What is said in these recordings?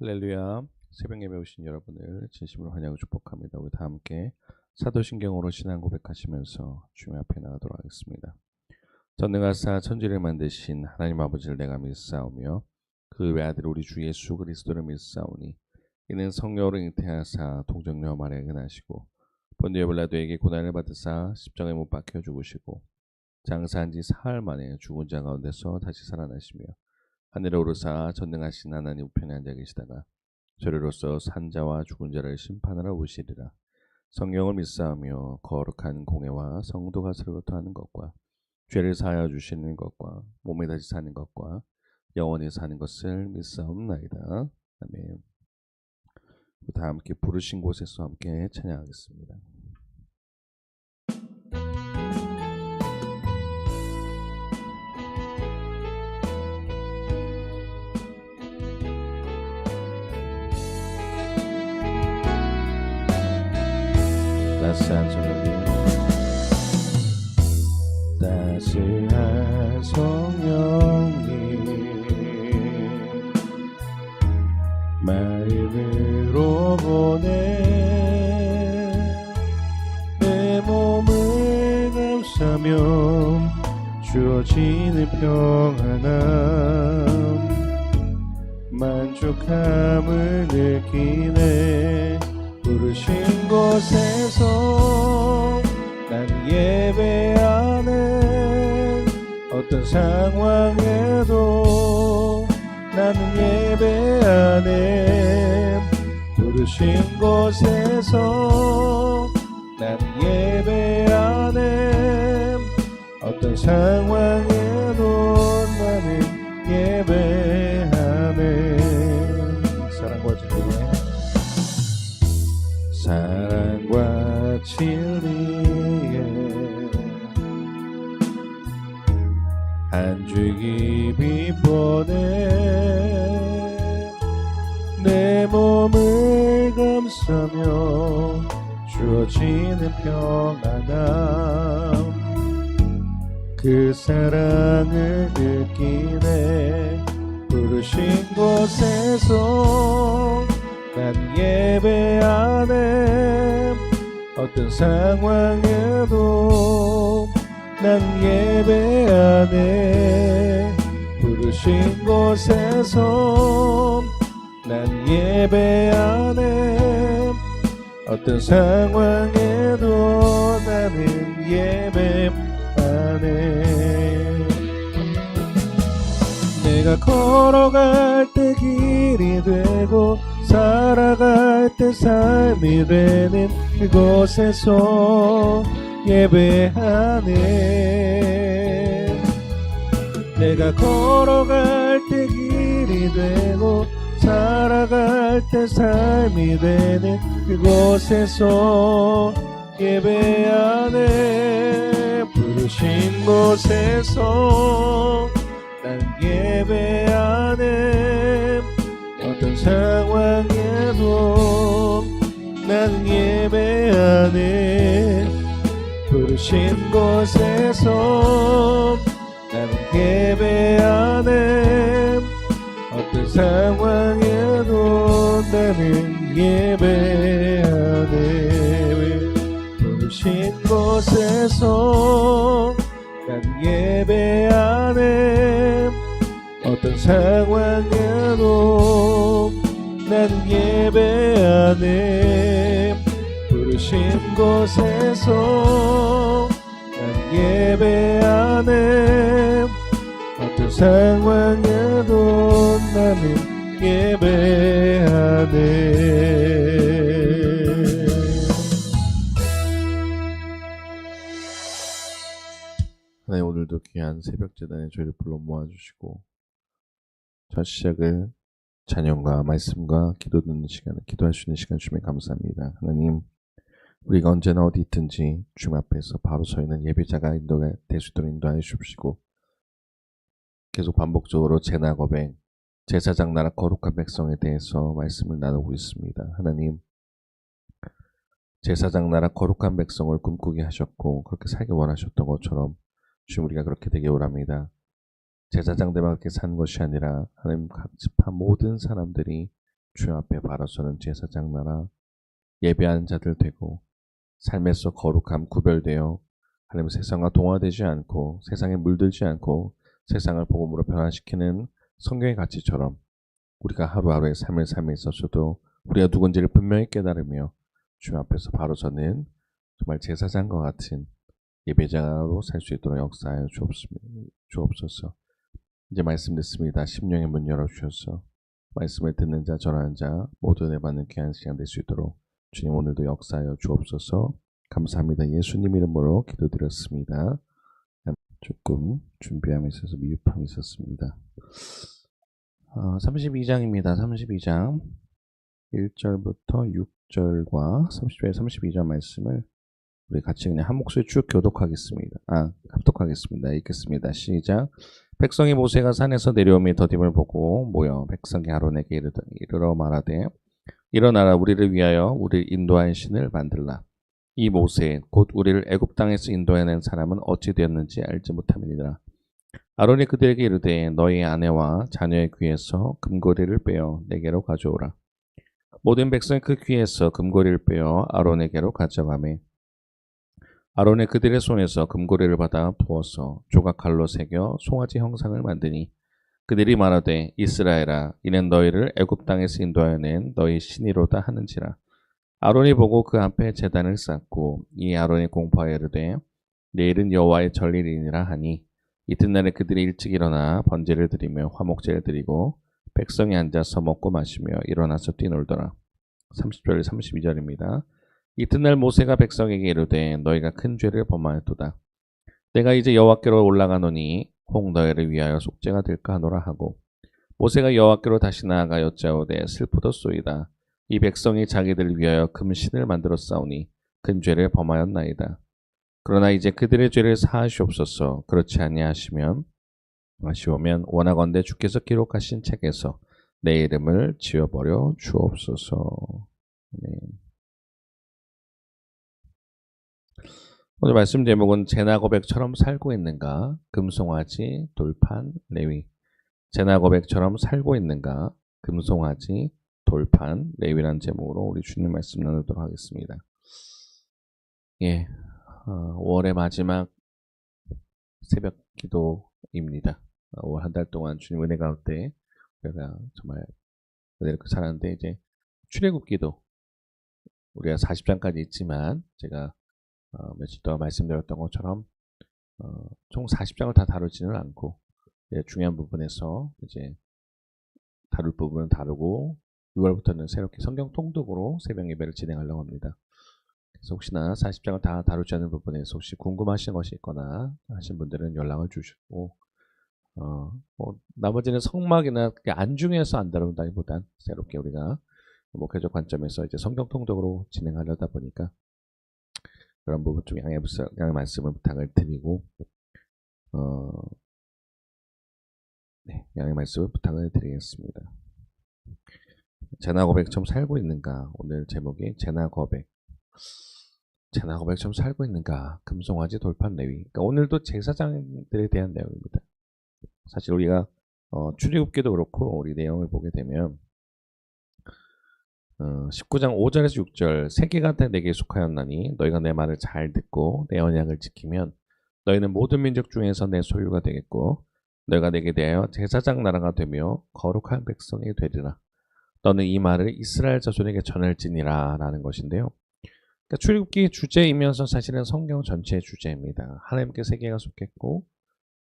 할렐루야. 새벽 예배 오신 여러분을 진심으로 환영하고 축복합니다. 우리 다 함께 사도신경으로 신앙 고백하시면서 주님 앞에 나가도록 하겠습니다. 전능하사 천지를 만드신 하나님 아버지를 내가 믿사오며 그 외아들 우리 주 예수 그리스도를 믿사오니 이는 성령으로 잉태하사 동정녀 마리아에게 나시고 본디오 빌라도에게 고난을 받으사 십자가에 못 박혀 죽으시고 장사한 지 사흘 만에 죽은 자 가운데서 다시 살아나시며 하늘에 오르사 전능하신 하나님 우편에 앉아 계시다가 저리로서 산자와 죽은 자를 심판하러 오시리라. 성령을 믿사오며 거룩한 공회와 성도가 서로부터 하는 것과 죄를 사하여 주시는 것과 몸에 다시 사는 것과 영원히 사는 것을 믿사옵나이다. 아멘. 다 함께 부르신 곳에서 함께 찬양하겠습니다. 따스한 성령님, 따스한 성령님, 마음으로 보내 내 몸을 감싸며 주어지는 평안함, 만족함을 느끼네. 부르신 곳에서 난 예배하네. 어떤 상황에도 나는 예배하네. 부르신 곳에서 난 예배하네. 어떤 상황에도 나는 예배하네. 사랑과 진리에 사랑과 진리에 한 줄기 보내 내 몸을 감싸며 주어지는 평안함, 그 사랑을 느끼네. 부르신 곳에서 난 예배하네. 어떤 상황에도 난 예배하네. 부르신 곳에서 난 예배하네. 어떤 상황에도 나는 예배하네. 내가 걸어갈 때 길이 되고 살아갈 때 삶이 되는 그곳에서 예배하네. 내가 걸어갈 때 길이 되고 살아갈 때 삶이 되는 그곳에서 예배하네. 부르신 곳에서 난 예배하네. 어떤 상황에도 난 예배하네. 부르신 곳에서 난 예배하네. 어떤 상황에도 나는 예배하네. 부르신 곳에서 난 예배하네. 어떤 상황에도 난 예배하네. 부르신 곳에서 난 예배하네. 어떤 상황에도 나는 예배하네. 하나님, 오늘도 귀한 새벽 제단에 저희를 불러 모아주시고 첫 시작을 찬양과 말씀과 기도 듣는 시간을 기도할 수 있는 시간 주시면 감사합니다. 하나님, 우리가 언제나 어디 있든지 주님 앞에서 바로 서 있는 예배자가 인도가 될 수 있도록 인도하여 주시고, 계속 반복적으로 제나 고백, 제사장 나라 거룩한 백성에 대해서 말씀을 나누고 있습니다. 하나님, 제사장 나라 거룩한 백성을 꿈꾸게 하셨고 그렇게 살기 원하셨던 것처럼 주님, 우리가 그렇게 되기 원합니다. 제사장들만 그렇게 사는 것이 아니라 하나님 각 지파 모든 사람들이 주 앞에 바로 서는 제사장 나라, 예배하는 자들 되고 삶에서 거룩함 구별되어 하나님 세상과 동화되지 않고 세상에 물들지 않고 세상을 복음으로 변화시키는 성경의 가치처럼 우리가 하루하루의 삶을 삶에 있어서도 우리가 누군지를 분명히 깨달으며 주 앞에서 바로 서는 정말 제사장과 같은 예배자로 살 수 있도록 역사하여 주옵소서. 이제 말씀 듣습니다. 심령의 문 열어주셔서 말씀을 듣는 자 전하는 자 모두 은혜 받는 귀한 시간 될 수 있도록 주님 오늘도 역사하여 주옵소서. 감사합니다. 예수님 이름으로 기도드렸습니다. 조금 준비함에 있어서 미흡함이 있었습니다. 32장입니다. 32장 1절부터 6절과 30절에 32절 말씀을 우리 같이 그냥 한 목소리 쭉 합독하겠습니다. 읽겠습니다. 시작. 백성이 모세가 산에서 내려오며 더딤을 보고 모여 백성이 아론에게 이르러 말하되 일어나라 우리를 위하여 우리를 인도할 신을 만들라. 이 모세 곧 우리를 애굽 땅에서 인도해낸 사람은 어찌 되었는지 알지 못함이니라. 아론이 그들에게 이르되 너희 아내와 자녀의 귀에서 금고리를 빼어 내게로 가져오라. 모든 백성이 그 귀에서 금고리를 빼어 아론에게로 가져가매 아론이 그들의 손에서 금고리를 받아 부어서 조각칼로 새겨 송아지 형상을 만드니 그들이 말하되 이스라엘아 이는 너희를 애굽 땅에서 인도하여 낸 너희 신이로다 하는지라. 아론이 보고 그 앞에 제단을 쌓고 이 아론이 공포하여 이르되 내일은 여호와의 절일이니라 하니 이튿날에 그들이 일찍 일어나 번제를 드리며 화목제를 드리고 백성이 앉아서 먹고 마시며 일어나서 뛰놀더라. 30절 32절입니다. 이튿날 모세가 백성에게 이르되 너희가 큰 죄를 범하였도다. 내가 이제 여호와께로 올라가노니 혹 너희를 위하여 속죄가 될까 하노라 하고 모세가 여호와께로 다시 나아가 여짜오되 슬프도소이다. 이 백성이 자기들을 위하여 금신을 만들어 싸우니 큰 죄를 범하였나이다. 그러나 이제 그들의 죄를 사하시옵소서. 그렇지 아니하시면 아쉬우면 원하건대 주께서 기록하신 책에서 내 이름을 지워버려 주옵소서. 네. 오늘 말씀 제목은 제나 고백처럼 살고 있는가? 금송아지, 돌판, 레위. 제나 고백처럼 살고 있는가? 금송아지, 돌판, 레위라는 제목으로 우리 주님 말씀 나누도록 하겠습니다. 예, 5월의 마지막 새벽 기도입니다. 5월 한 달 동안 주님 은혜 가운데 우리가 정말 은혜롭게 살았는데 이제 출애굽 기도 우리가 40장까지 있지만 제가 며칠 동안 말씀드렸던 것처럼 총 40장을 다 다루지는 않고 중요한 부분에서 이제 다룰 부분은 다루고 6월부터는 새롭게 성경 통독으로 새벽 예배를 진행하려고 합니다. 그래서 혹시나 40장을 다 다루지 않은 부분에서 혹시 궁금하신 것이 있거나 하신 분들은 연락을 주시고 나머지는 성막이나 안중에서 안 다룬다기보단 새롭게 우리가 목회적 관점에서 이제 성경 통독으로 진행하려다 보니까 그런 부분 좀 양해 말씀을 부탁을 드리고 네, 양해 말씀을 부탁을 드리겠습니다. 제나 고백처럼 살고 있는가? 오늘 제목이 제나 고백처럼 살고 있는가? 금송아지 돌판 레위. 그러니까 오늘도 제사장들에 대한 내용입니다. 사실 우리가 출애굽기도 그렇고 우리 내용을 보게 되면 19장 5절에서 6절 세계가 다 내게 속하였나니 너희가 내 말을 잘 듣고 내 언약을 지키면 너희는 모든 민족 중에서 내 소유가 되겠고 너희가 내게 대하여 제사장 나라가 되며 거룩한 백성이 되리라. 너는 이 말을 이스라엘 자손에게 전할지니라 라는 것인데요. 그러니까 출애굽기 주제이면서 사실은 성경 전체의 주제입니다. 하나님께 세계가 속했고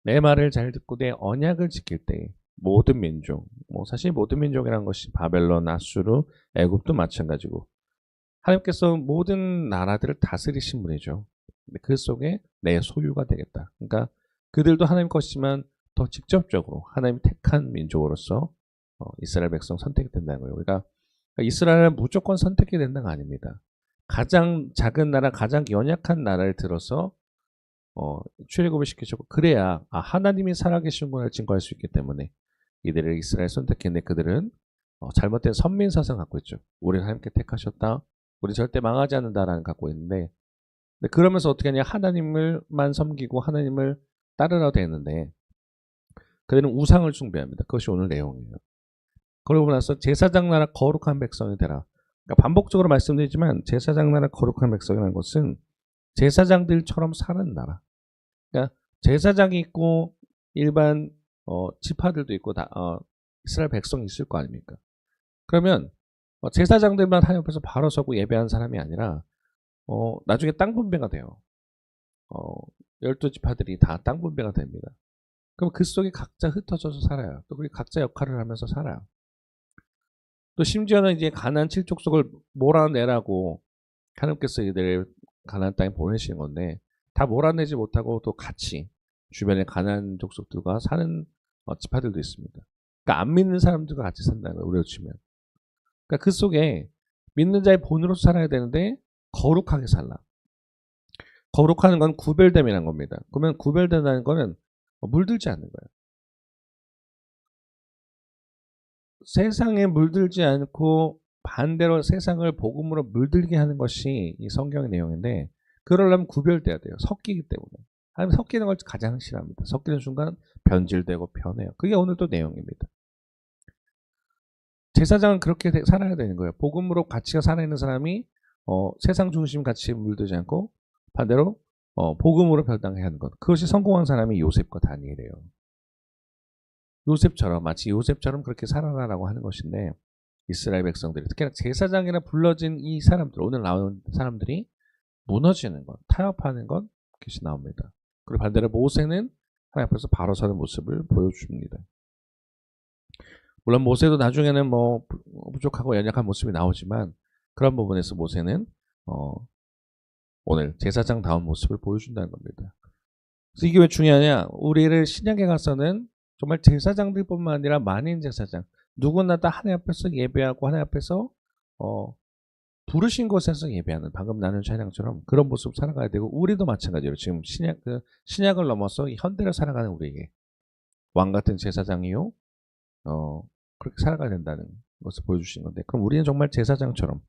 내 말을 잘 듣고 내 언약을 지킬 때 모든 민족, 사실 모든 민족이라는 것이 바벨론, 아수르, 애굽도 마찬가지고 하나님께서 모든 나라들을 다스리신 분이죠. 그 속에 내 소유가 되겠다. 그러니까 그들도 하나님 것이지만 더 직접적으로 하나님 택한 민족으로서 이스라엘 백성 선택이 된다는 거예요. 그러니까 이스라엘은 무조건 선택이 된다는 거 아닙니다. 가장 작은 나라, 가장 연약한 나라를 들어서 출애굽을 시키셨고 그래야 하나님이 살아계신구나 증거할 수 있기 때문에 이들을 이스라엘 선택했는데 그들은 잘못된 선민 사상 갖고 있죠. 우리는 하나님께 택하셨다. 우리 절대 망하지 않는다라는 갖고 있는데 그러면서 어떻게 하냐 하나님을만 섬기고 하나님을 따르려 되는데 그들은 우상을 숭배합니다. 그것이 오늘 내용이에요. 그러고 나서 제사장 나라 거룩한 백성이 되라. 그러니까 반복적으로 말씀드리지만 제사장 나라 거룩한 백성이라는 것은 제사장들처럼 사는 나라. 그러니까 제사장이 있고 일반 지파들도 있고 다 이스라엘 백성이 있을 거 아닙니까? 그러면 제사장들만 하나님 앞에서 바로 서고 예배한 사람이 아니라 나중에 땅 분배가 돼요. 12지파들이 다 땅 분배가 됩니다. 그럼 그 속에 각자 흩어져서 살아요. 또 그리고 각자 역할을 하면서 살아요. 또 심지어는 이제 가나안 7족속을 몰아내라고 하나님께서 이들을 가나안 땅에 보내시는 건데 다 몰아내지 못하고 또 같이 주변에 가나안 족속들과 사는 지파들도 있습니다. 그러니까 안 믿는 사람들과 같이 산다는 거예요. 우리로 치면. 그러니까 그 속에 믿는 자의 본으로 살아야 되는데 거룩하게 살라. 거룩하는 건 구별됨이라는 겁니다. 그러면 구별된다는 거는 물들지 않는 거예요. 세상에 물들지 않고 반대로 세상을 복음으로 물들게 하는 것이 이 성경의 내용인데 그러려면 구별돼야 돼요. 섞이기 때문에. 하나님 섞이는 걸 가장 싫어합니다. 섞이는 순간 변질되고 변해요. 그게 오늘도 내용입니다. 제사장은 그렇게 살아야 되는 거예요. 복음으로 가치가 살아있는 사람이 세상 중심 가치에 물들지 않고 반대로 복음으로 변당해야 하는 것. 그것이 성공한 사람이 요셉과 다니엘이에요. 요셉처럼 마치 요셉처럼 그렇게 살아라라고 하는 것인데 이스라엘 백성들이 특히나 제사장이라 불러진 이 사람들 오늘 나온 사람들이 무너지는 것, 타협하는 것 그것이 나옵니다. 그리고 반대로 모세는 하나님 앞에서 바로 서는 모습을 보여줍니다. 물론 모세도 나중에는 뭐 부족하고 연약한 모습이 나오지만 그런 부분에서 모세는 오늘 제사장다운 모습을 보여준다는 겁니다. 그래서 이게 왜 중요하냐? 우리를 신약에 가서는 정말 제사장들뿐만 아니라 만인 제사장 누구나 다 하나님 앞에서 예배하고 하나님 앞에서 부르신 곳에서 예배하는 방금 나눈 찬양처럼 그런 모습 살아가야 되고 우리도 마찬가지로 지금 신약을 넘어서 현대를 살아가는 우리에게 왕 같은 제사장이요 그렇게 살아가야 된다는 것을 보여주신 건데 그럼 우리는 정말 제사장처럼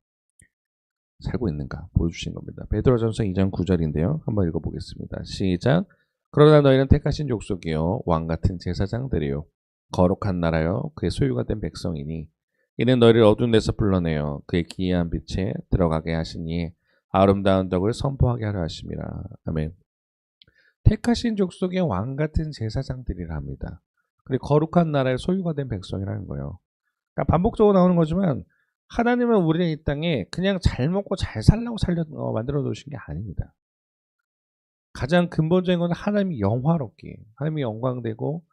살고 있는가 보여주신 겁니다. 베드로전서 2장 9절인데요. 한번 읽어보겠습니다. 시작. 그러나 너희는 택하신 족속이요 왕 같은 제사장들이요 거룩한 나라요 그의 소유가 된 백성이니 이는 너희를 어두운 데서 불러내어 그의 기이한 빛에 들어가게 하시니 아름다운 덕을 선포하게 하려 하심이라. 아멘. 택하신 족속의 왕 같은 제사장들이라 합니다. 그리고 거룩한 나라의 소유가 된 백성이라는 거예요. 그러니까 반복적으로 나오는 거지만 하나님은 우리는 이 땅에 그냥 잘 먹고 잘 살라고 만들어 놓으신 게 아닙니다. 가장 근본적인 건 하나님이 영화롭게 하나님이 영광되고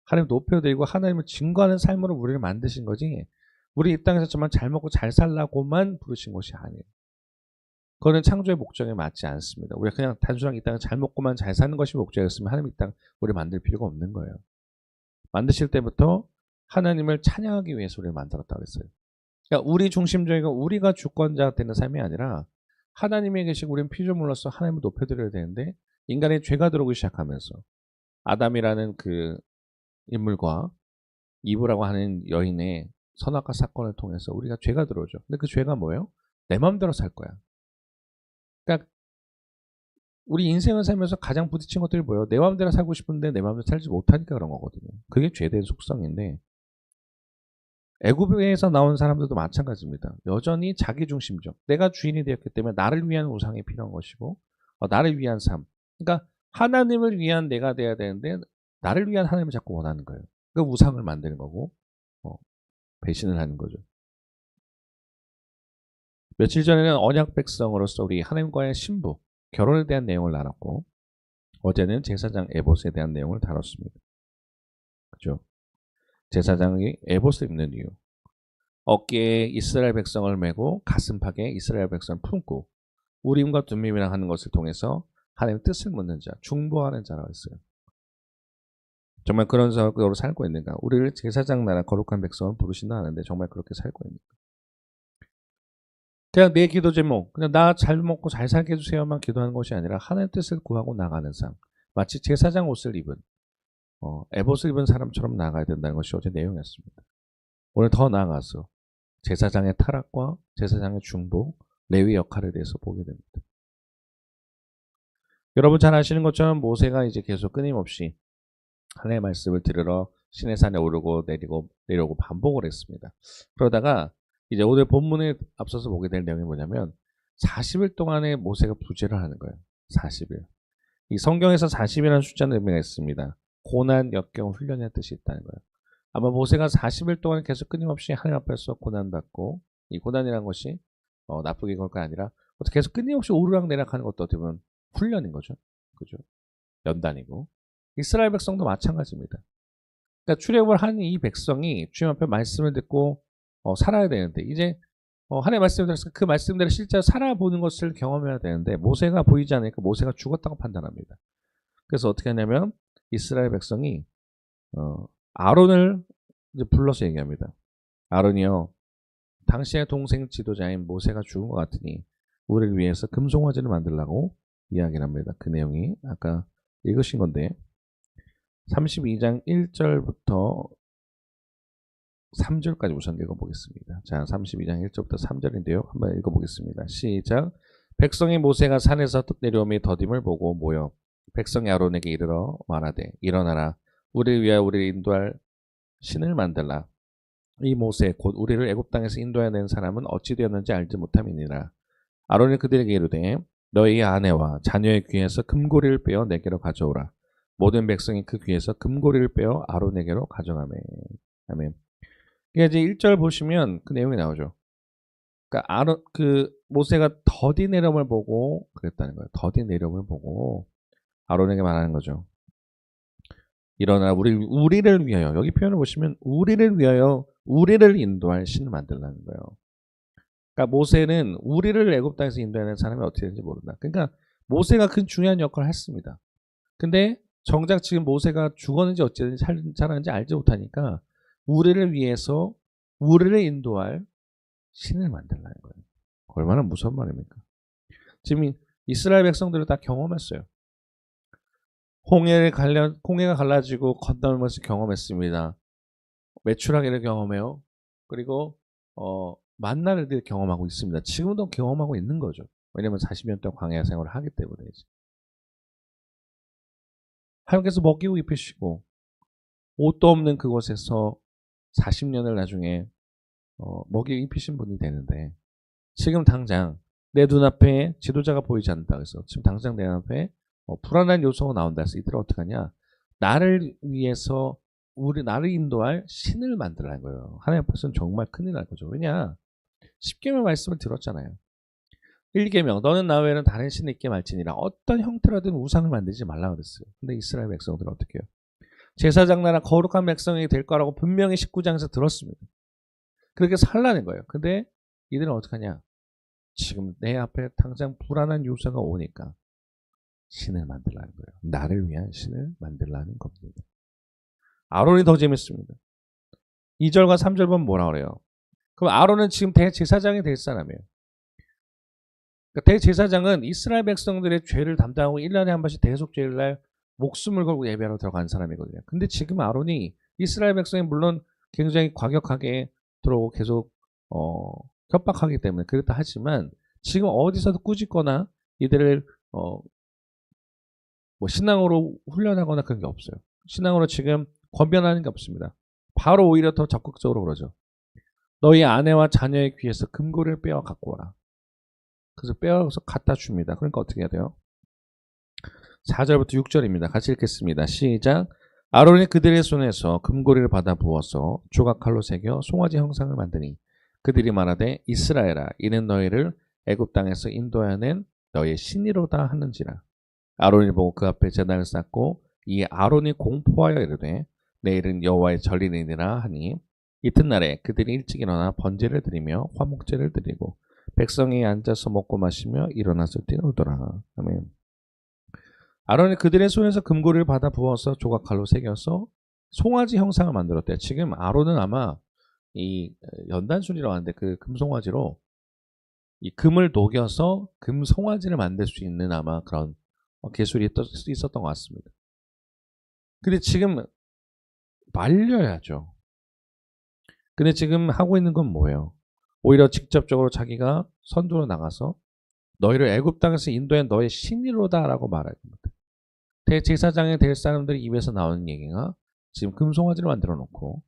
하나님 높여드리고 하나님을 증거하는 삶으로 우리를 만드신 거지 우리 이 땅에서 정말 잘 먹고 잘 살라고만 부르신 것이 아니에요. 그거는 창조의 목적에 맞지 않습니다. 우리가 그냥 단순하게 이 땅에 잘 먹고만 잘 사는 것이 목적이었으면 하나님 이 땅 우리를 만들 필요가 없는 거예요. 만드실 때부터 하나님을 찬양하기 위해서 우리를 만들었다고 했어요. 그러니까 우리 중심적이고 우리가 주권자 되는 삶이 아니라 하나님이 계시고 우리는 피조물로서 하나님을 높여드려야 되는데 인간의 죄가 들어오기 시작하면서 아담이라는 그 인물과 이브라고 하는 여인의 선악과 사건을 통해서 우리가 죄가 들어오죠. 근데 그 죄가 뭐예요? 내 마음대로 살 거야. 그러니까 우리 인생을 살면서 가장 부딪힌 것들이 뭐예요? 내 마음대로 살고 싶은데 내 마음대로 살지 못하니까 그런 거거든요. 그게 죄된 속성인데 애굽에서 나온 사람들도 마찬가지입니다. 여전히 자기중심적. 내가 주인이 되었기 때문에 나를 위한 우상이 필요한 것이고 나를 위한 삶. 그러니까 하나님을 위한 내가 돼야 되는데 나를 위한 하나님을 자꾸 원하는 거예요. 그 우상을 만드는 거고 배신을 하는 거죠. 며칠 전에는 언약 백성으로서 우리 하나님과의 신부, 결혼에 대한 내용을 나눴고 어제는 제사장 에봇에 대한 내용을 다뤘습니다. 그죠? 제사장이 에봇을 입는 이유. 어깨에 이스라엘 백성을 메고 가슴팍에 이스라엘 백성을 품고 우림과 둠밈이랑 하는 것을 통해서 하나님의 뜻을 묻는 자, 중보하는 자라고 했어요. 정말 그런 사람으로 살고 있는가? 우리를 제사장 나라 거룩한 백성을 부르신다 하는데 정말 그렇게 살고 있는가? 그냥 내 기도 제목, 그냥 나 잘 먹고 잘 살게 해주세요만 기도하는 것이 아니라 하나님의 뜻을 구하고 나가는 삶. 마치 제사장 옷을 입은 에봇을 입은 사람처럼 나가야 된다는 것이 어제 내용이었습니다. 오늘 더 나아가서 제사장의 타락과 제사장의 중보, 레위 역할에 대해서 보게 됩니다. 여러분 잘 아시는 것처럼 모세가 이제 계속 끊임없이 하나님의 말씀을 들으러 시내산에 오르고 내려오고 반복을 했습니다. 그러다가 이제 오늘 본문에 앞서서 보게 될 내용이 뭐냐면 40일 동안에 모세가 부재를 하는 거예요. 40일. 이 성경에서 40이라는 숫자는 의미가 있습니다. 고난, 역경, 훈련의 뜻이 있다는 거예요. 아마 모세가 40일 동안 계속 끊임없이 하나님 앞에서 고난받고, 이 고난이라는 것이 나쁘게 걸 거 아니라 계속 끊임없이 오르락내락하는 것도 어떻게 보면 훈련인 거죠. 그죠? 연단이고. 이스라엘 백성도 마찬가지입니다. 그러니까 출애굽을 한 이 백성이 주님 앞에 말씀을 듣고 살아야 되는데, 이제 하나님의 말씀을 들어서 그 말씀대로 실제로 살아보는 것을 경험해야 되는데, 모세가 보이지 않으니까 모세가 죽었다고 판단합니다. 그래서 어떻게 하냐면 이스라엘 백성이 아론을 이제 불러서 얘기합니다. 아론이요, 당신의 동생 지도자인 모세가 죽은 것 같으니 우리를 위해서 금송아지를 만들라고 이야기를 합니다. 그 내용이 아까 읽으신 건데 32장 1절부터 3절까지 우선 읽어보겠습니다. 자, 32장 1절부터 3절인데요. 한번 읽어보겠습니다. 시작. 백성이 모세가 산에서 내려오며 더딤을 보고 모여 백성이 아론에게 이르러 말하되, 일어나라, 우리를 위하여 우리를 인도할 신을 만들라. 이 모세 곧 우리를 애굽 땅에서 인도해낸 사람은 어찌 되었는지 알지 못함이니라. 아론이 그들에게 이르되, 너희 아내와 자녀의 귀에서 금고리를 빼어 내게로 가져오라. 모든 백성이 그 귀에서 금고리를 빼어 아론에게로 가져가매. 아멘. 이제 1절 보시면 그 내용이 나오죠. 그러니까 모세가 더디 내려움을 보고 그랬다는 거예요. 더디 내려움을 보고 아론에게 말하는 거죠. 일어나 우리를 위하여, 여기 표현을 보시면 우리를 위하여 우리를 인도할 신을 만들라는 거예요. 그러니까 모세는 우리를 애굽 땅에서 인도하는 사람이 어떻게 되는지 모른다. 그러니까 모세가 그 중요한 역할을 했습니다. 근데 정작 지금 모세가 죽었는지 어찌든지 살았는지 알지 못하니까 우리를 위해서 우리를 인도할 신을 만들라는 거예요. 얼마나 무서운 말입니까? 지금 이스라엘 백성들을 다 경험했어요. 홍해가 갈라지고 건너는 것을 경험했습니다. 메추라기를 경험해요. 그리고 만나를 경험하고 있습니다. 지금도 경험하고 있는 거죠. 왜냐하면 40년 동안 광야 생활을 하기 때문에. 하나님께서 먹이고 입히시고 옷도 없는 그곳에서 40년을 나중에 먹이고 입히신 분이 되는데, 지금 당장 내 눈앞에 지도자가 보이지 않는다 그래서 지금 당장 내 눈앞에 불안한 요소가 나온다 해서 이들은 어떻게 하냐, 나를 위해서 나를 인도할 신을 만들라는 거예요. 하나님 앞에서는 정말 큰일 날 거죠. 왜냐, 10계명 말씀을 들었잖아요. 1계명, 너는 나 외에는 다른 신을 있게 말지니라. 어떤 형태라든 우상을 만들지 말라 그랬어요. 근데 이스라엘 백성들은 어떻게 해요? 제사장 나라 거룩한 백성이 될 거라고 분명히 19장에서 들었습니다. 그렇게 살라는 거예요. 근데 이들은 어떻게 하냐, 지금 내 앞에 당장 불안한 요소가 오니까 신을 만들라는 거예요. 나를 위한 신을 만들라는 겁니다. 아론이 더 재밌습니다. 2절과 3절 보면 뭐라 그래요? 그럼 아론은 지금 대제사장이 될 사람이에요. 그러니까 대제사장은 이스라엘 백성들의 죄를 담당하고 1년에 한 번씩 대속죄일날 목숨을 걸고 예배하러 들어간 사람이거든요. 근데 지금 아론이 이스라엘 백성이 물론 굉장히 과격하게 들어오고 계속 협박하기 때문에 그렇다 하지만 지금 어디서도 꾸짖거나 이들을 신앙으로 훈련하거나 그런 게 없어요. 신앙으로 지금 권변하는 게 없습니다. 바로 오히려 더 적극적으로 그러죠. 너희 아내와 자녀의 귀에서 금고리를 빼어 갖고 오라. 그래서 빼어서 갖다 줍니다. 그러니까 어떻게 해야 돼요? 4절부터 6절입니다. 같이 읽겠습니다. 시작. 아론이 그들의 손에서 금고리를 받아 부어서 조각칼로 새겨 송아지 형상을 만드니 그들이 말하되, 이스라엘아, 이는 너희를 애굽 땅에서 인도해낸 너희의 신이로다 하는지라. 아론이 보고 그 앞에 제단을 쌓고 이 아론이 공포하여 이르되, 내일은 여호와의 절일이니라 하니, 이튿날에 그들이 일찍 일어나 번제를 드리며 화목제를 드리고 백성이 앉아서 먹고 마시며 일어나서 뛰놀더라. 아멘. 아론이 그들의 손에서 금고리를 받아 부어서 조각칼로 새겨서 송아지 형상을 만들었대요. 지금 아론은 아마 이 연단술이라고 하는데 그 금송아지로 이 금을 녹여서 금송아지를 만들 수 있는 아마 그런 기술이 있었던 것 같습니다. 근데 지금 말려야죠. 근데 지금 하고 있는 건 뭐예요? 오히려 직접적으로 자기가 선두로 나가서 너희를 애굽 땅에서 인도한 너의 신이로다 라고 말할 겁니다. 대제사장이 될 사람들이 입에서 나오는 얘기가 지금 금송아지를 만들어 놓고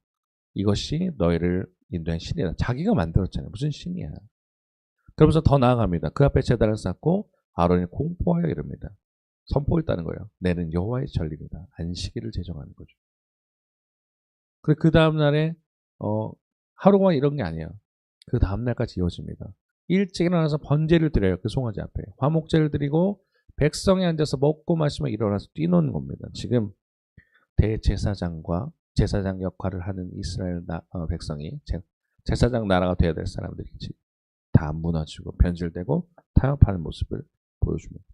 이것이 너희를 인도한 신이다. 자기가 만들었잖아요. 무슨 신이야. 그러면서 더 나아갑니다. 그 앞에 제단을 쌓고 아론이 공포하여 이릅니다. 선포했다는 거예요. 내는 여호와의 전립이다. 안식일을 제정하는 거죠. 그리고 그 다음날에 하루가 이런 게 아니에요. 그 다음날까지 이어집니다. 일찍 일어나서 번제를 드려요. 그 송아지 앞에. 화목제를 드리고 백성이 앉아서 먹고 마시며 일어나서 뛰노는 겁니다. 지금 대제사장과 제사장 역할을 하는 이스라엘 백성이 제사장 나라가 돼야 될 사람들이 다 무너지고 변질되고 타협하는 모습을 보여줍니다.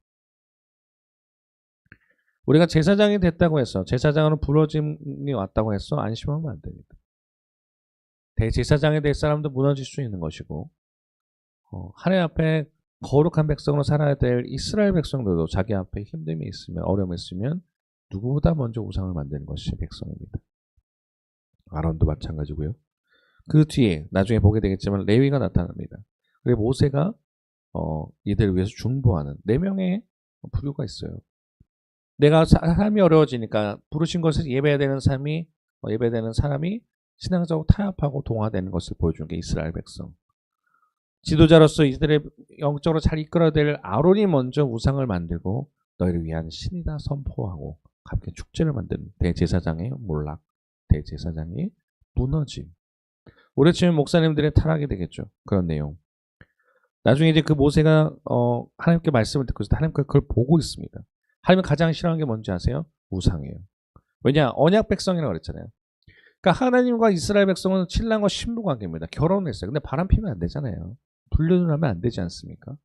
우리가 제사장이 됐다고 해서 제사장으로 부러짐이 왔다고 해서 안심하면 안 됩니다. 대제사장이 될 사람도 무너질 수 있는 것이고 하나님 앞에 거룩한 백성으로 살아야 될 이스라엘 백성들도 자기 앞에 힘듦이 있으면 어려움이 있으면 누구보다 먼저 우상을 만드는 것이 백성입니다. 아론도 마찬가지고요. 그 뒤에 나중에 보게 되겠지만 레위가 나타납니다. 그리고 모세가 이들을 위해서 중보하는 4명의 부류가 있어요. 내가 삶이 어려워지니까 부르신 것을 예배되는 사람이 신앙적으로 타협하고 동화되는 것을 보여준 게 이스라엘 백성. 지도자로서 이들의 영적으로 잘 이끌어야 될 아론이 먼저 우상을 만들고 너희를 위한 신이다 선포하고 함께 축제를 만드는 대제사장의 몰락, 대제사장의 무너짐. 오래 치면 목사님들의 타락이 되겠죠. 그런 내용. 나중에 이제 그 모세가 하나님께 말씀을 듣고 있을 때 하나님께 그걸 보고 있습니다. 하나님이 가장 싫어하는 게 뭔지 아세요? 우상이에요. 왜냐? 언약 백성이라고 그랬잖아요. 그러니까 하나님과 이스라엘 백성은 신랑과 신부 관계입니다. 결혼했어요. 근데 바람 피면 안 되잖아요. 불륜을 하면 안 되지 않습니까?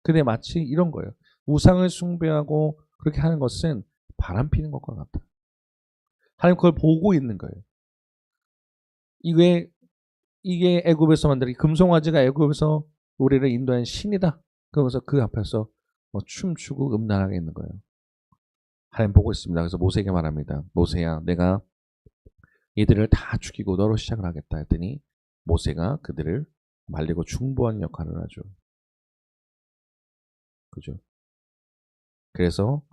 근데 마치 이런 거예요. 우상을 숭배하고 그렇게 하는 것은 바람 피는 것과 같다. 하나님 그걸 보고 있는 거예요. 이게 애굽에서 만든 금송아지가 애굽에서 우리를 인도한 신이다. 그러면서 그 앞에서 춤추고 음란하게 있는 거예요. 하나님 보고 있습니다. 그래서 모세에게 말합니다. 모세야, 내가 이들을 다 죽이고 너로 시작을 하겠다 했더니 모세가 그들을 말리고 중보하는 역할을 하죠. 그죠? 그래서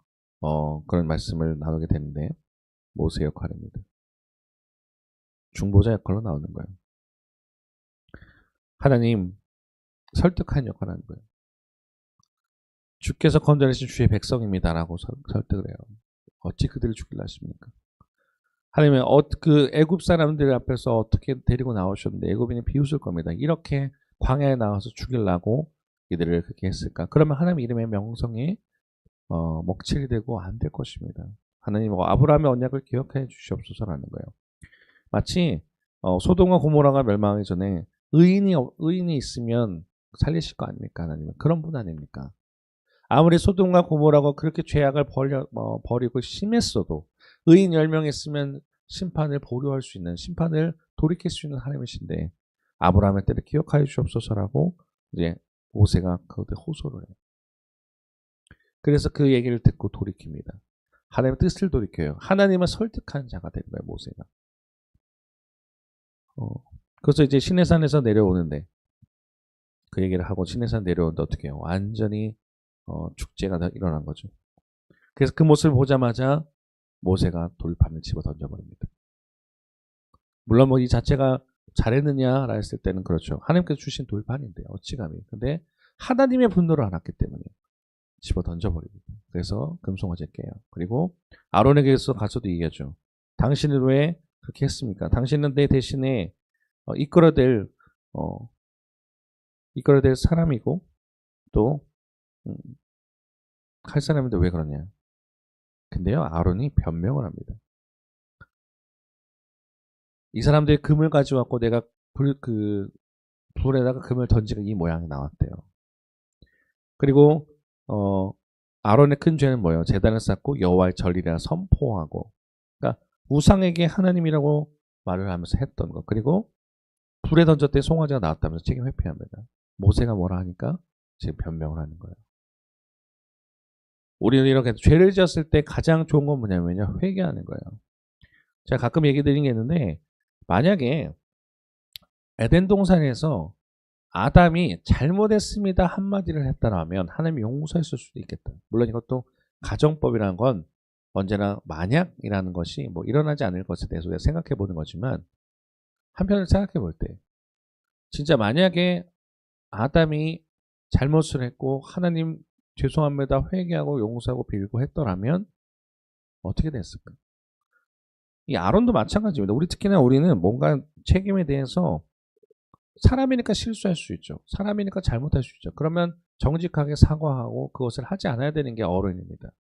그런 말씀을 나누게 되는데 모세 역할입니다. 중보자 역할로 나오는 거예요. 하나님 설득하는 역할을 하는 거예요. 주께서 건져내신 주의 백성입니다라고 설득을 해요. 어찌 그들을 죽이려 하십니까? 하나님은 그 애굽 사람들 앞에서 어떻게 데리고 나오셨는데 애굽인이 비웃을 겁니다. 이렇게 광야에 나와서 죽이려고 이들을 그렇게 했을까? 그러면 하나님 이름의 명성이 먹칠이 되고 안 될 것입니다. 하나님 아브라함의 언약을 기억해 주시옵소서라는 거예요. 마치 소돔과 고모라가 멸망하기 전에 의인이 있으면 살리실 거 아닙니까? 하나님은 그런 분 아닙니까? 아무리 소돔과 고모라가 그렇게 죄악을 버리고 심했어도 의인 10명 있으면 심판을 보류할 수 있는, 심판을 돌이킬 수 있는 하나님이신데 아브라함의 때를 기억하여 주옵소서라고 이제 모세가 그것에 호소를 해요. 그래서 그 얘기를 듣고 돌이킵니다. 하나님의 뜻을 돌이켜요. 하나님을 설득한 자가 된 거예요, 모세가. 그래서 이제 시내산에서 내려오는데 그 얘기를 하고 시내산 내려오는데 어떻게 해요? 완전히 축제가 일어난 거죠. 그래서 그 모습을 보자마자 모세가 돌판을 집어 던져버립니다. 물론 이 자체가 잘했느냐라 했을 때는 그렇죠. 하나님께서 주신 돌판인데 어찌 감히. 근데 하나님의 분노를 알았기 때문에 집어 던져버립니다. 그래서 금송아지 깨요. 그리고 아론에게서 가서도 얘기하죠. 당신은 왜 그렇게 했습니까? 당신은 내 대신에 이끌어낼 사람이고 또 할 사람인데 왜 그러냐. 근데요, 아론이 변명을 합니다. 이 사람들이 금을 가져왔고 내가 불에다가 금을 던지고 이 모양이 나왔대요. 그리고 아론의 큰 죄는 뭐예요? 제단을 쌓고 여호와의 전리라 선포하고, 그러니까 우상에게 하나님이라고 말을 하면서 했던 것. 그리고 불에 던졌더니 송아지가 나왔다면서 책임 회피합니다. 모세가 뭐라 하니까 지금 변명을 하는 거예요. 우리는 이렇게 죄를 지었을 때 가장 좋은 건 뭐냐면요, 회개하는 거예요. 제가 가끔 얘기 드린 게 있는데, 만약에 에덴 동산에서 아담이 잘못했습니다 한마디를 했다라면 하나님이 용서했을 수도 있겠다. 물론 이것도 가정법이라는 건 언제나 만약이라는 것이 뭐 일어나지 않을 것에 대해서 우리가 생각해 보는 거지만 한편으로 생각해 볼 때 진짜 만약에 아담이 잘못을 했고 하나님 죄송합니다 회개하고 용서하고 빌고 했더라면 어떻게 됐을까? 이 아론도 마찬가지입니다. 우리 특히나 우리는 뭔가 책임에 대해서 사람이니까 실수할 수 있죠. 사람이니까 잘못할 수 있죠. 그러면 정직하게 사과하고 그것을 하지 않아야 되는 게 어른입니다.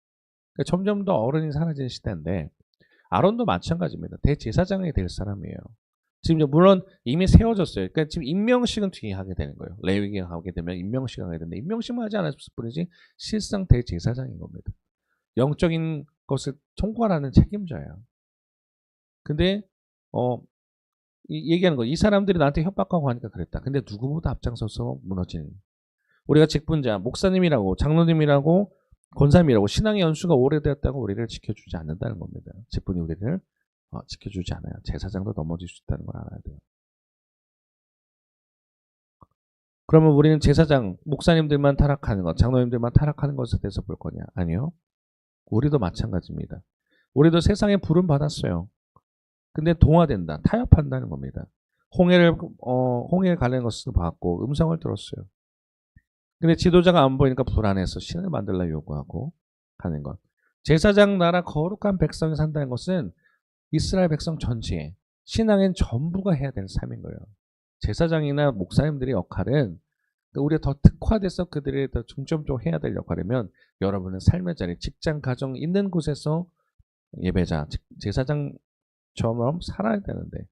그러니까 점점 더 어른이 사라지는 시대인데 아론도 마찬가지입니다. 대제사장이 될 사람이에요. 지금 물론 이미 세워졌어요. 그러니까 지금 임명식은 뒤에 하게 되는 거예요. 레위기가 하게 되면 임명식을 하게 되는데 임명식만 하지 않았을 뿐이지 실상 대제사장인 겁니다. 영적인 것을 통과하는 책임자예요. 근데 얘기하는 거, 이 사람들이 나한테 협박하고 하니까 그랬다. 근데 누구보다 앞장서서 무너지는. 우리가 직분자, 목사님이라고, 장로님이라고, 권사님이라고 신앙의 연수가 오래되었다고 우리를 지켜주지 않는다는 겁니다. 직분이 우리를 지켜주지 않아요. 제사장도 넘어질 수 있다는 걸 알아야 돼요. 그러면 우리는 제사장, 목사님들만 타락하는 것, 장로님들만 타락하는 것에 대해서 볼 거냐? 아니요. 우리도 마찬가지입니다. 우리도 세상에 부름 받았어요. 근데 동화된다, 타협한다는 겁니다. 홍해에 가는 것을 봤고 음성을 들었어요. 근데 지도자가 안 보이니까 불안해서 신을 만들라 요구하고 하는 것. 제사장 나라 거룩한 백성이 산다는 것은 이스라엘 백성 전체에 신앙인 전부가 해야 되는 삶인 거예요. 제사장이나 목사님들의 역할은 우리가 더 특화돼서 그들이 더 중점적으로 해야 될 역할이면 여러분은 삶의 자리, 직장, 가정 있는 곳에서 예배자, 제사장처럼 살아야 되는데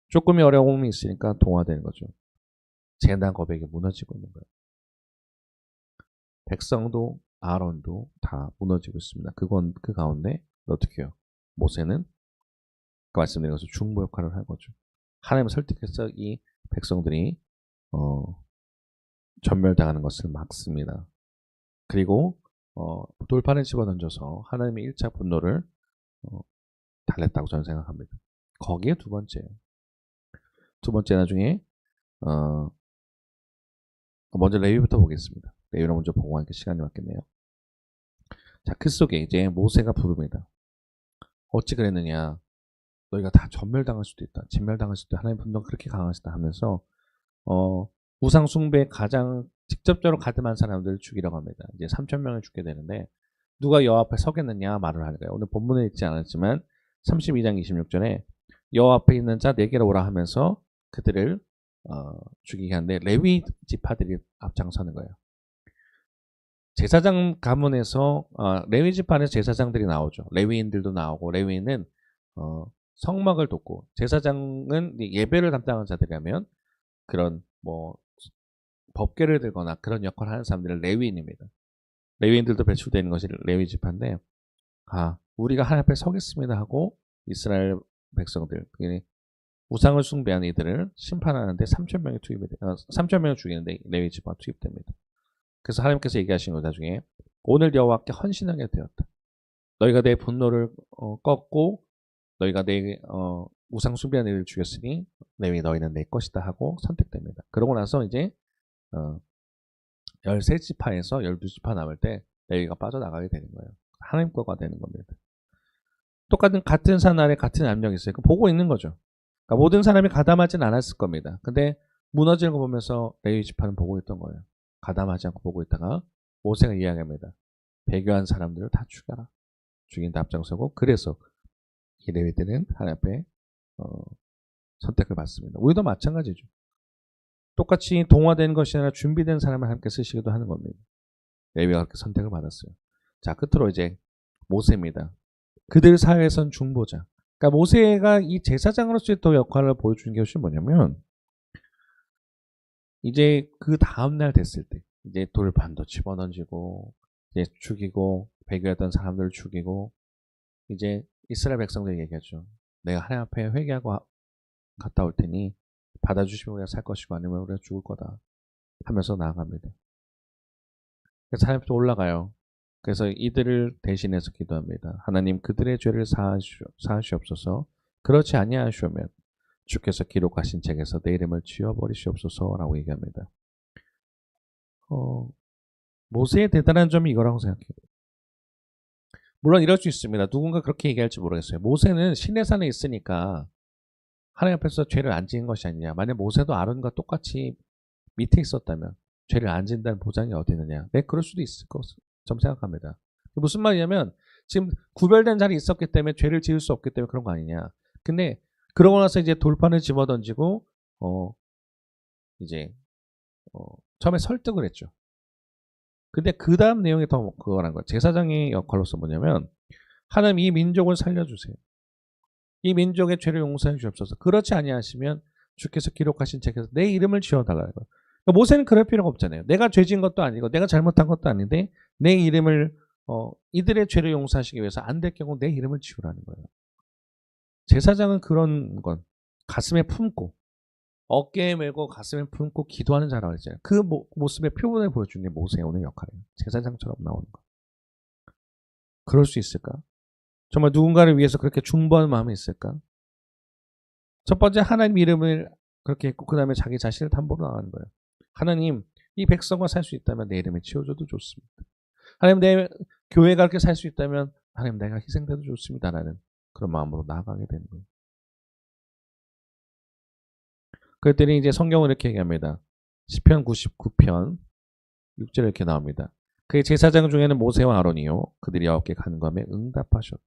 조금의 어려움이 있으니까 동화되는 거죠. 재난 고백이 무너지고 있는 거예요. 백성도 아론도 다 무너지고 있습니다. 그 가운데 어떻게 해요? 모세는 그 말씀드린 것처럼 중보 역할을 한 거죠. 하나님을 설득해서 이 백성들이 전멸당하는 것을 막습니다. 그리고 돌판에 집어던져서 하나님의 1차 분노를 달랬다고 저는 생각합니다. 거기에 두 번째 나중에 먼저 레위부터 보겠습니다. 레위를 먼저 보고 하니까 시간이 맞겠네요. 자, 그 속에 이제 모세가 부릅니다. 어찌 그랬느냐? 너희가 다 전멸당할 수도 있다. 진멸당할 수도 있다. 하나님 분노가 그렇게 강하시다 하면서 우상 숭배에 가장 직접적으로 가담한 사람들을 죽이려고 합니다. 이제 3,000명을 죽게 되는데 누가 여호와 앞에 서겠느냐 말을 하는 거예요. 오늘 본문에 있지 않았지만 32장 26절에 여호와 앞에 있는 자 4개로 오라 하면서 그들을 죽이게 하는데 레위 지파들이 앞장서는 거예요. 제사장 가문에서 레위 지파에서 제사장들이 나오죠. 레위인들도 나오고 레위인은 성막을 돕고 제사장은 예배를 담당하는 자들이라면 그런 뭐 법궤를 들거나 그런 역할을 하는 사람들은 레위인입니다. 레위인들도 배출되는 것이 레위 지파인데 우리가 하나님 앞에 서겠습니다 하고 이스라엘 백성들 우상을 숭배한 이들을 심판하는데 3,000명을 죽이는데 레위 지파가 투입됩니다. 그래서 하나님께서 얘기하신 거 나중에 오늘 여호와께 헌신하게 되었다. 너희가 내 분노를 꺾고 너희가 내 우상 숭배한 이들을 죽였으니 레위 너희는 내 것이다 하고 선택됩니다. 그러고 나서 이제 13지파에서 12지파 남을 때 레위가 빠져나가게 되는 거예요. 하나님 거가 되는 겁니다. 같은 산 아래 같은 압력이 있어요. 보고 있는 거죠. 그러니까 모든 사람이 가담하진 않았을 겁니다. 근데 무너지는 거 보면서 레위 지파는 보고 있던 거예요. 가담하지 않고 보고 있다가 모세가 이야기합니다. 배교한 사람들을 다 죽여라. 죽인다 앞장서고 그래서 이 레위들은 하나님 앞에 선택을 받습니다. 우리도 마찬가지죠. 똑같이 동화된 것이 아니라 준비된 사람을 함께 쓰시기도 하는 겁니다. 레위가 그렇게 선택을 받았어요. 자, 끝으로 이제 모세입니다. 그들 사회에선 중보자. 그러니까 모세가 이 제사장으로서의 또 역할을 보여준 것이 뭐냐면 이제 그 다음날 됐을 때 이제 돌판도 집어던지고 이제 죽이고 배교했던 사람들을 죽이고 이제 이스라엘 백성들이 얘기하죠. 내가 하나님 앞에 회개하고 갔다 올 테니 받아주시면 우리가 살 것이고 아니면 우리가 죽을 거다 하면서 나아갑니다. 그래서 하나님 또 올라가요. 그래서 이들을 대신해서 기도합니다. 하나님 그들의 죄를 사하시옵소서. 그렇지 아니하시오면 주께서 기록하신 책에서 내 이름을 지워버리시옵소서라고 얘기합니다. 모세의 대단한 점이 이거라고 생각해요. 물론 이럴 수 있습니다. 누군가 그렇게 얘기할지 모르겠어요. 모세는 시내산에 있으니까 하나님 앞에서 죄를 안 지은 것이 아니냐. 만약 모세도 아론과 똑같이 밑에 있었다면 죄를 안 진다는 보장이 어디 있느냐. 네, 그럴 수도 있을 것좀 생각합니다. 무슨 말이냐면 지금 구별된 자리에 있었기 때문에 죄를 지을 수 없기 때문에 그런 거 아니냐. 근데 그러고 나서 이제 돌판을 집어던지고 이제 처음에 설득을 했죠. 근데 그 다음 내용이 더 그거란 거예요. 제사장의 역할로서 뭐냐면 하나님 이 민족을 살려주세요. 이 민족의 죄를 용서해 주옵소서. 그렇지 아니하시면 주께서 기록하신 책에서 내 이름을 지워달라는 거예요. 그러니까 모세는 그럴 필요가 없잖아요. 내가 죄진 것도 아니고 내가 잘못한 것도 아닌데 내 이름을 이들의 죄를 용서하시기 위해서 안 될 경우 내 이름을 지우라는 거예요. 제사장은 그런 건 가슴에 품고 어깨에 메고 가슴에 품고 기도하는 자라고 했잖아요. 그 모습의 표본을 보여주는 게 모세의 오늘 역할이에요. 제사장처럼 나오는 거. 그럴 수 있을까? 정말 누군가를 위해서 그렇게 중보하는 마음이 있을까? 첫 번째 하나님 이름을 그렇게 했고 그 다음에 자기 자신을 담보로 나가는 거예요. 하나님 이 백성과 살 수 있다면 내 이름을 지워줘도 좋습니다. 하나님 내 교회가 그렇게 살 수 있다면 하나님 내가 희생돼도 좋습니다라는 그런 마음으로 나아가게 되는 거예요. 그랬더니 이제 성경은 이렇게 얘기합니다. 시편 99편 6절에 이렇게 나옵니다. 그의 제사장 중에는 모세와 아론이요 그들이 여호와께 간구하며 응답하셨다.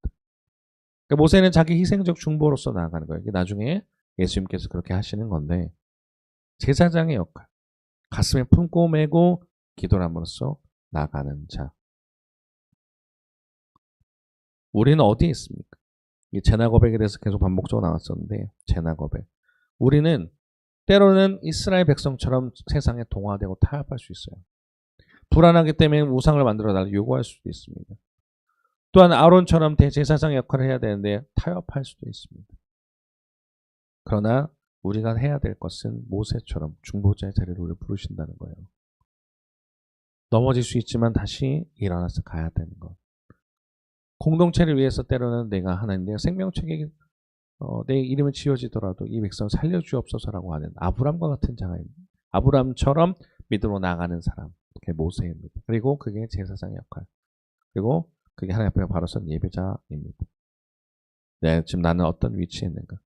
그러니까 모세는 자기 희생적 중보로서 나아가는 거예요. 나중에 예수님께서 그렇게 하시는 건데 제사장의 역할, 가슴에 품고 메고 기도를 함으로써 나아가는 자. 우리는 어디에 있습니까? 이 제나 고백에 대해서 계속 반복적으로 나왔었는데 제나 고백. 우리는 때로는 이스라엘 백성처럼 세상에 동화되고 타협할 수 있어요. 불안하기 때문에 우상을 만들어 달라고 요구할 수도 있습니다. 또한 아론처럼 대제사장 역할을 해야 되는데 타협할 수도 있습니다. 그러나 우리가 해야 될 것은 모세처럼 중보자의 자리를 우리를 부르신다는 거예요. 넘어질 수 있지만 다시 일어나서 가야 되는 것. 공동체를 위해서 때로는 내가 하나님 내 생명책에 내 이름을 지어지더라도 이 백성 살려주옵소서라고 하는 아브람과 같은 자가 있는 아브람처럼 믿음으로 나가는 사람. 그게 모세입니다. 그리고 그게 제사장의 역할. 그리고 그게 하나님 앞에 바로 선 예배자입니다. 네, 지금 나는 어떤 위치에 있는가?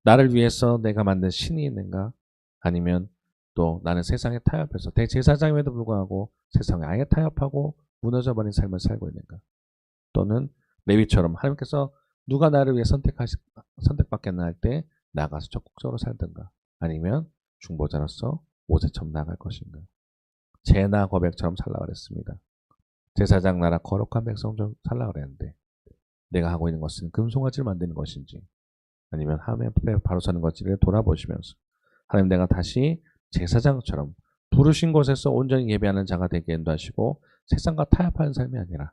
나를 위해서 내가 만든 신이 있는가? 아니면 또 나는 세상에 타협해서 대제사장임에도 불구하고 세상에 아예 타협하고 무너져버린 삶을 살고 있는가? 또는 레위처럼 하나님께서 누가 나를 위해 선택받겠나 할 때 나가서 적극적으로 살든가 아니면 중보자로서 모세처럼 나갈 것인가? 제나 고백처럼 살라 그랬습니다. 제사장 나라 거룩한 백성 좀 살라 그랬는데 내가 하고 있는 것은 금송아지를 만드는 것인지 아니면 하나님 앞에 바로 서는 것지를 돌아보시면서 하나님 내가 다시 제사장처럼 부르신 곳에서 온전히 예배하는 자가 되게 인도하시고 세상과 타협하는 삶이 아니라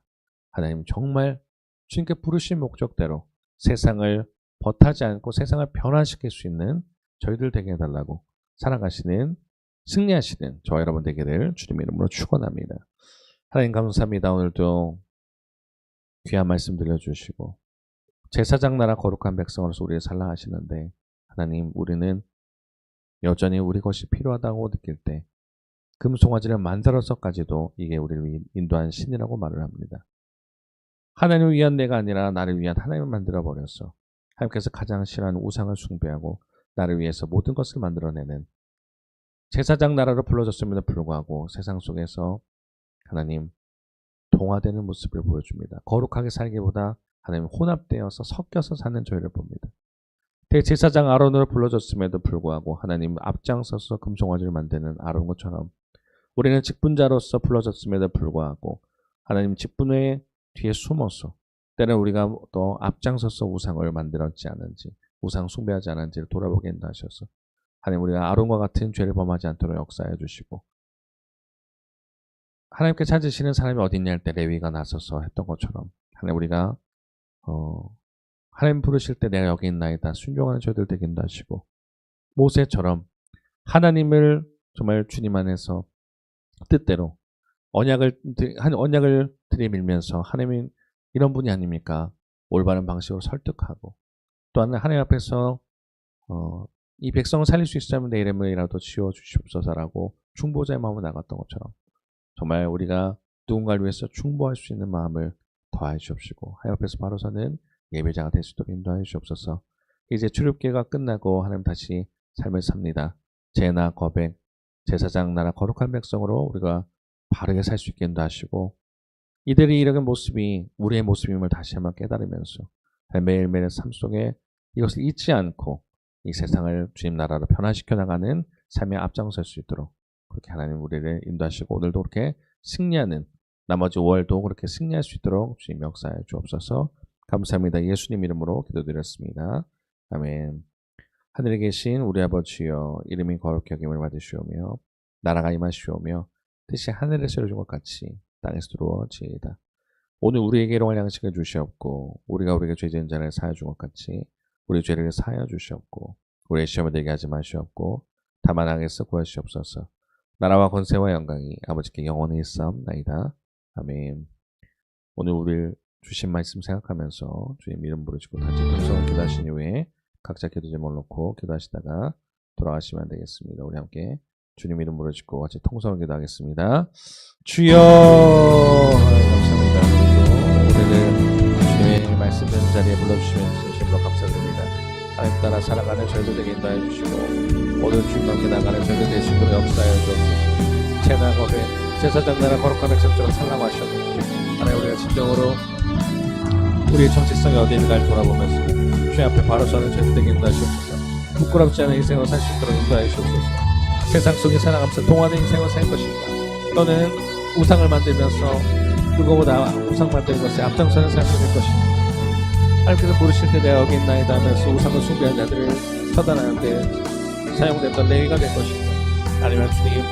하나님 정말 주님께 부르신 목적대로 세상을 벗하지 않고 세상을 변화시킬 수 있는 저희들 되게 해달라고 살아가시는 승리하시는 저와 여러분 되기를 주님 이름으로 축원합니다. 하나님 감사합니다. 오늘도 귀한 말씀 들려주시고 제사장 나라 거룩한 백성으로서 우리를 살라 하시는데 하나님 우리는 여전히 우리 것이 필요하다고 느낄 때 금송아지를 만들어서까지도 이게 우리를 인도한 신이라고 말을 합니다. 하나님을 위한 내가 아니라 나를 위한 하나님을 만들어버렸어. 하나님께서 가장 싫어하는 우상을 숭배하고 나를 위해서 모든 것을 만들어내는 제사장 나라로 불러졌음에도 불구하고 세상 속에서 하나님 동화되는 모습을 보여줍니다. 거룩하게 살기보다 하나님 혼합되어서 섞여서 사는 저희를 봅니다. 대제사장 아론으로 불러졌음에도 불구하고 하나님 앞장서서 금송아지를 만드는 아론 것처럼 우리는 직분자로서 불러졌음에도 불구하고 하나님 직분의 뒤에 숨어서 때는 우리가 또 앞장서서 우상을 만들었지 않은지 우상 숭배하지 않은지를 돌아보게 하셔서 하나님 우리가 아론과 같은 죄를 범하지 않도록 역사해 주시고 하나님께 찾으시는 사람이 어디 있냐 할 때 레위가 나서서 했던 것처럼 하나님 우리가 하나님 부르실 때 내가 여기 있나이다 순종하는 저희들 되게 하시고 모세처럼 하나님을 정말 주님 안에서 뜻대로 언약을 들이밀면서 하나님은 이런 분이 아닙니까? 올바른 방식으로 설득하고 또한 하나님 앞에서 이 백성을 살릴 수 있으면 내 이름을이라도 지어주시옵소서라고 중보자의 마음으로 나갔던 것처럼 정말 우리가 누군가를 위해서 중보할 수 있는 마음을 더하여 주옵시고 하여 앞에서 바로 서는 예배자가 될 수 있도록 인도하여 주옵소서. 이제 출애굽기가 끝나고 하나님 다시 삶을 삽니다. 제나 거백, 제사장 나라 거룩한 백성으로 우리가 바르게 살 수 있게 인도하시고 이들이 이런 모습이 우리의 모습임을 다시 한번 깨달으면서 매일매일의 삶 속에 이것을 잊지 않고 이 세상을 주님 나라로 변화시켜 나가는 삶에 앞장설 수 있도록 그렇게 하나님 우리를 인도하시고 오늘도 그렇게 승리하는 나머지 5월도 그렇게 승리할 수 있도록 주님 역사해 주옵소서. 감사합니다. 예수님 이름으로 기도드렸습니다. 아멘. 하늘에 계신 우리 아버지여 이름이 거룩히 여김을 받으시오며 나라가 임하시오며 뜻이 하늘에서 이루어진 것 같이 땅에서 이루어지이다. 오늘 우리에게 일용할 양식을 주시옵고 우리가 우리에게 죄 지은 자를 사하여 준 것 같이 우리 죄를 사하여 주시옵고 우리의 시험에 들게 하지 마시옵고 다만 악에서 구하시옵소서. 나라와 권세와 영광이 아버지께 영원히 있사옵나이다. 아멘. 오늘 우리를 주신 말씀 생각하면서 주님 이름 부르시고 단지 통성을 기도하신 이후에 각자 기도 제목을 놓고 기도하시다가 돌아가시면 되겠습니다. 우리 함께 주님 이름 부르시고 같이 통성을 기도하겠습니다. 주여 감사합니다. 오늘은 주님의 말씀 되는 자리에 불러주시면 진심으로 감사드립니다. 하나님 따라 살아가는 저희들 되게 인도하여 주시고 오늘 주님과 함께 나가는 저희들 될 수 있도록 역사하여 주옵소서. 제나 거룩 제사장 나라 거룩한 백성처럼 살라하셨는지 하나님 우리가 진정으로 우리의 정체성이 어디인가를 돌아보면서 주님 앞에 바로 서는 저희들 되게 인도하시옵소서. 부끄럽지 않은 인생을 살 수 있도록 인도하여 주옵소서. 세상 속에 살아가면서 동화된 인생을 살 것인가 또는 우상을 만들면서 누구보다 우상 만드는 것에 앞장서는 삶이 될 것인가 하나님께서 부르실 때 내가 여기 있나이다 하면서 우상을 숭배한 자들을 처단하는데 사용됐던 레위가 될 것인가 아니면 주님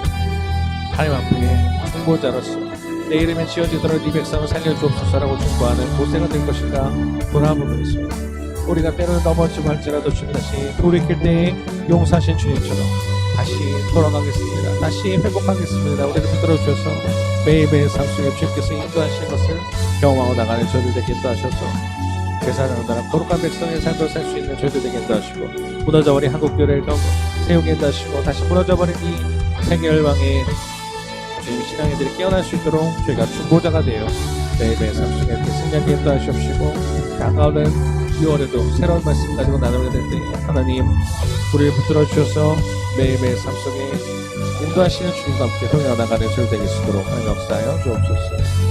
하나님 앞에 중보자로서 내 이름에 지어지도록 이 백성을 살려주옵소서라고 중보하는 모세가 될 것인가 돌아보면서 우리가 때로는 넘어지고 할지라도 주님 다시 돌이킬 때에 용사하신 주님처럼 다시 돌아가겠습니다. 다시 회복하겠습니다. 우리를 붙들어 주셔서 매일매일 삶 속에 주님께서 인도하시는 것을 경험하고 나가는 저희들 되게 인도하셔서 제사장 나라 거룩한 백성의 삶을 살 수 있는 저희들 되게 인도하시고 무너져버린 한국교회를 세우게 인도하시고 다시 무너져버린 이 세계열방의 주님 신앙인들이 깨어날 수 있도록 저희가 중보자가 되어 매일매일 삶 속에 승리하게 인도하시옵시고 다가오는 6월에도 새로운 말씀 가지고 나누게 될 때 하나님 우리를 붙들어 주셔서 매일매일 삶 속에 인도하시는 주님과 함께 동행해 나가는 저희 되게 수 있도록 하나님 역사하여 주옵소서.